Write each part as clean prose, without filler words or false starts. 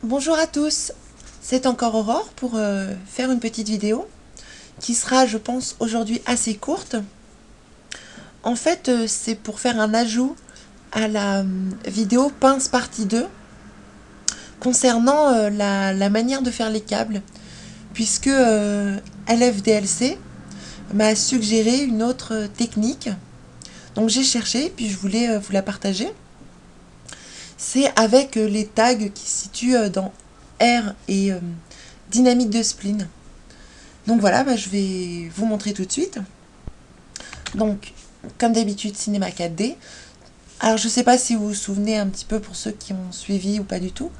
Bonjour à tous, c'est encore Aurore pour faire une petite vidéo qui sera, je pense, aujourd'hui assez courte. En fait, c'est pour faire un ajout à la vidéo Pince partie 2 concernant la manière de faire les câbles, puisque LFDLC m'a suggéré une autre technique. Donc j'ai cherché, puis je voulais vous la partager. C'est avec les tags qui se situent dans R et dynamique de spleen. Donc voilà, je vais vous montrer tout de suite. Donc, comme d'habitude, cinéma 4D. Alors, je ne sais pas si vous vous souvenez un petit peu pour ceux qui ont suivi ou pas du tout,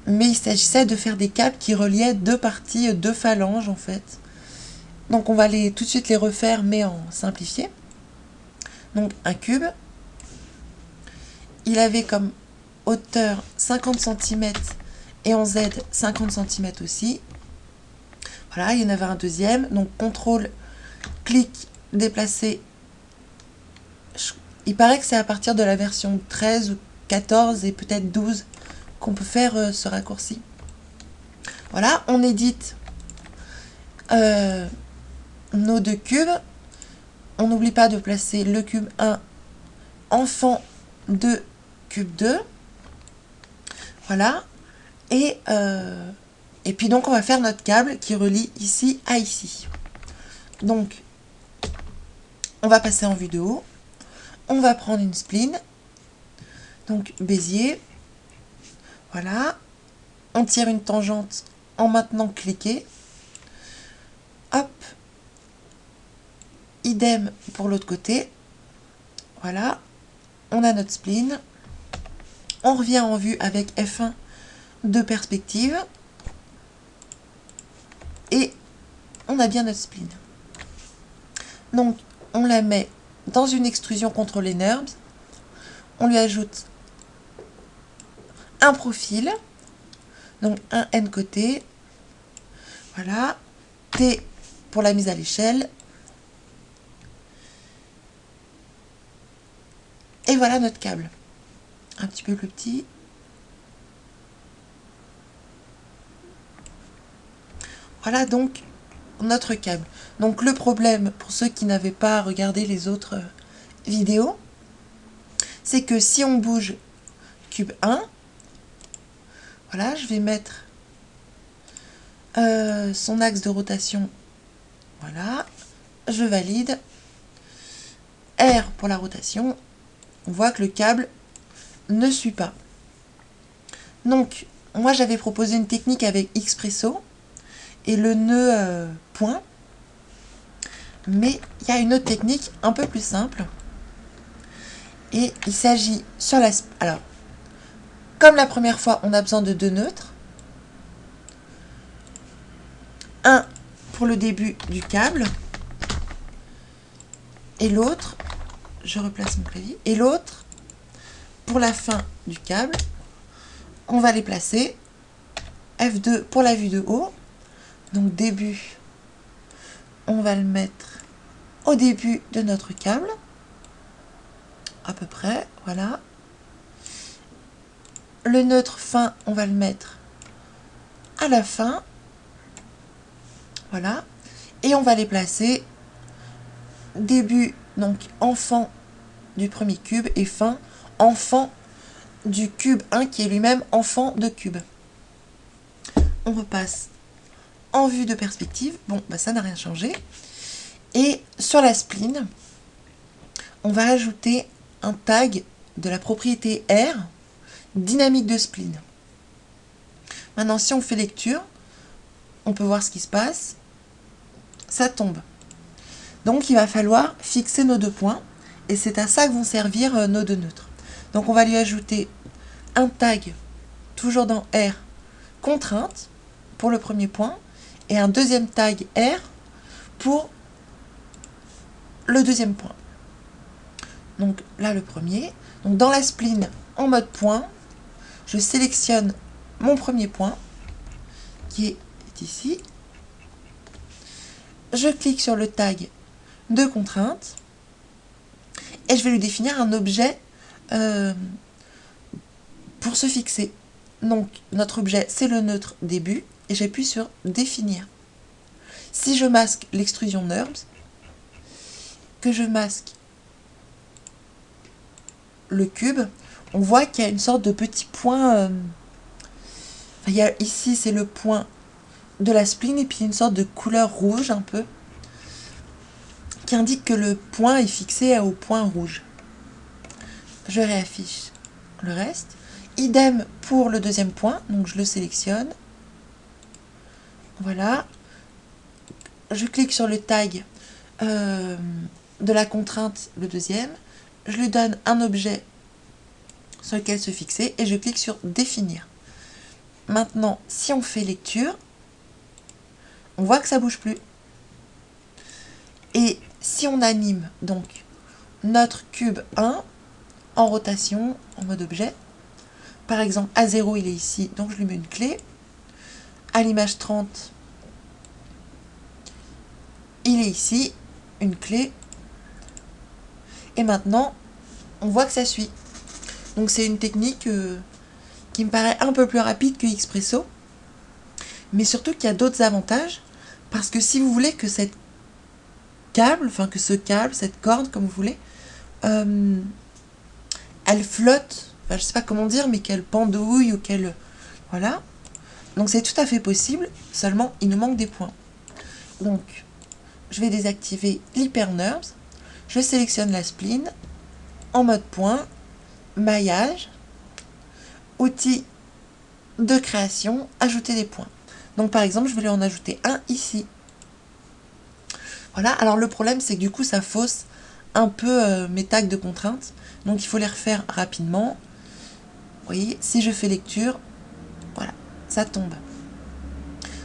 mais il s'agissait de faire des câbles qui reliaient deux parties, deux phalanges en fait. Donc, on va tout de suite les refaire, mais en simplifié. Donc, un cube. Il avait comme hauteur 50 cm et en Z 50 cm aussi. Voilà, il y en avait un deuxième. Donc, contrôle, clic, déplacer. Il paraît que c'est à partir de la version 13 ou 14 et peut-être 12 qu'on peut faire ce raccourci. Voilà, on édite nos deux cubes. On n'oublie pas de placer le cube 1 enfant de cube 2. Voilà. Et puis donc on va faire notre câble qui relie ici à ici. Donc on va passer en vue de haut. On va prendre une spline. Donc Bézier. Voilà. On tire une tangente en maintenant cliquer. Hop. Idem pour l'autre côté. Voilà. On a notre spline. On revient en vue avec F1 de perspective. Et on a bien notre spline. Donc, on la met dans une extrusion contrôlée NURBS. On lui ajoute un profil. Donc, un N côté. Voilà. T pour la mise à l'échelle. Et voilà notre câble. Un petit peu plus petit. Voilà donc notre câble. Donc le problème, pour ceux qui n'avaient pas regardé les autres vidéos, c'est que si on bouge cube 1, voilà, je vais mettre son axe de rotation, voilà, je valide, R pour la rotation, on voit que le câble ne suit pas. Donc, moi j'avais proposé une technique avec Xpresso et le nœud point, mais il y a une autre technique un peu plus simple. Et il s'agit sur la... Alors, comme la première fois, on a besoin de deux neutres. Un pour le début du câble. Et l'autre, je replace mon clavier. Et l'autre, pour la fin du câble. On va les placer. F2 pour la vue de haut. Donc début, on va le mettre au début de notre câble. À peu près, voilà. Le neutre fin, on va le mettre à la fin. Voilà. Et on va les placer début, donc enfant du premier cube, et fin, enfant du cube 1 qui est lui-même enfant de cube. On repasse en vue de perspective. Bon, ça n'a rien changé. Et sur la spline, on va ajouter un tag de la propriété R, dynamique de spline. Maintenant, si on fait lecture, on peut voir ce qui se passe. Ça tombe. Donc, il va falloir fixer nos deux points. Et c'est à ça que vont servir nos deux neutres. Donc, on va lui ajouter un tag, toujours dans R, contrainte, pour le premier point. Et un deuxième tag R pour le deuxième point. Donc, là, le premier. Donc, dans la spline, en mode point, je sélectionne mon premier point, qui est ici. Je clique sur le tag de contrainte et je vais lui définir un objet pour se fixer. Donc, notre objet, c'est le neutre début, et j'appuie sur définir. Si je masque l'extrusion NURBS, que je masque le cube, on voit qu'il y a une sorte de petit point. Ici, c'est le point de la spline, et puis une sorte de couleur rouge un peu, qui indique que le point est fixé au point rouge. Je réaffiche le reste. Idem pour le deuxième point, donc je le sélectionne. Voilà. Je clique sur le tag de la contrainte, le deuxième. Je lui donne un objet sur lequel se fixer et je clique sur définir. Maintenant, si on fait lecture, on voit que ça ne bouge plus. Et si on anime donc notre cube 1 en rotation, en mode objet, par exemple à 0 il est ici, donc je lui mets une clé. À l'image 30, il est ici, une clé. Et maintenant, on voit que ça suit. Donc c'est une technique qui me paraît un peu plus rapide que Xpresso. Mais surtout qu'il y a d'autres avantages. Parce que si vous voulez que cette corde, comme vous voulez, elle flotte, enfin, je ne sais pas comment dire, mais qu'elle pendouille ou qu'elle... Voilà. Donc c'est tout à fait possible, seulement il nous manque des points. Donc, je vais désactiver l'hyper-NURBS. Je sélectionne la spline en mode point, maillage, outils de création, ajouter des points. Donc par exemple, je vais lui en ajouter un ici. Voilà, alors le problème c'est que du coup ça fausse un peu mes tags de contrainte. Donc il faut les refaire rapidement. Vous voyez, si je fais lecture, voilà, ça tombe.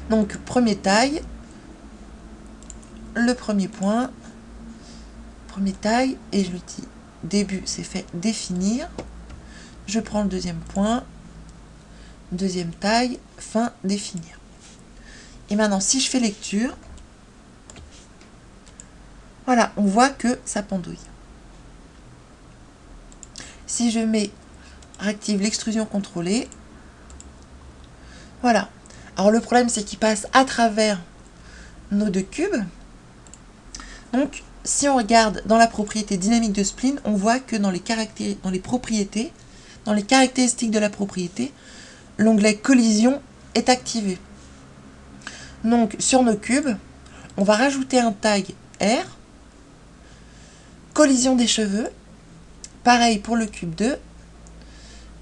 Donc premier tag, le premier point, premier tag, et je lui dis début, c'est fait définir. Je prends le deuxième point, deuxième tag, fin, définir. Et maintenant, si je fais lecture, voilà, on voit que ça pendouille. Si je réactive l'extrusion contrôlée, voilà. Alors le problème, c'est qu'il passe à travers nos deux cubes. Donc, si on regarde dans la propriété dynamique de spline, on voit que dans les caractéristiques de la propriété, l'onglet collision est activé. Donc, sur nos cubes, on va rajouter un tag R, collision des cheveux. Pareil pour le cube 2,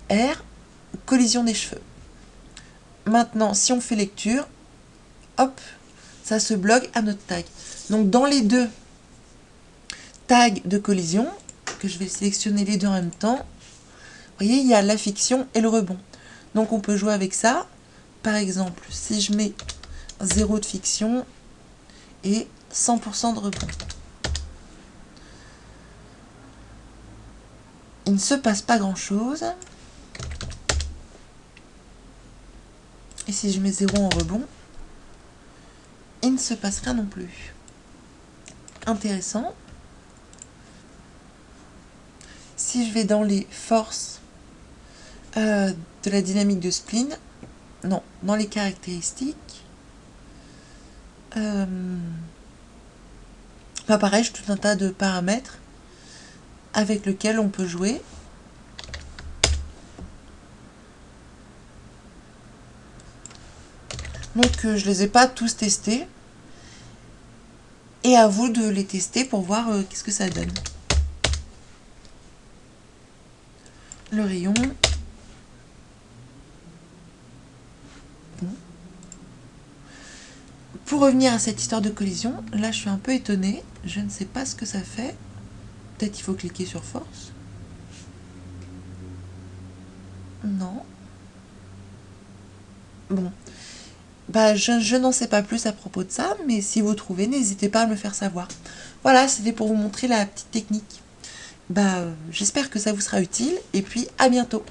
R, collision des cheveux. Maintenant, si on fait lecture, hop, ça se bloque à notre tag. Donc, dans les deux tags de collision, que je vais sélectionner les deux en même temps, vous voyez, il y a la fiction et le rebond. Donc, on peut jouer avec ça. Par exemple, si je mets 0 de fiction et 100% de rebond. Il ne se passe pas grand-chose. Et si je mets 0 en rebond, il ne se passe rien non plus. Intéressant. Si je vais dans les forces de la dynamique de spline, non, dans les caractéristiques, pareil, j'ai tout un tas de paramètres avec lesquels on peut jouer. Donc je ne les ai pas tous testés. Et à vous de les tester pour voir qu'est-ce que ça donne. Le rayon. Bon. Pour revenir à cette histoire de collision, là je suis un peu étonnée. Je ne sais pas ce que ça fait. Peut-être qu'il faut cliquer sur force. Non. Bon. Bah, je n'en sais pas plus à propos de ça, mais si vous trouvez, n'hésitez pas à me faire savoir. Voilà, c'était pour vous montrer la petite technique. Bah, j'espère que ça vous sera utile, et puis à bientôt.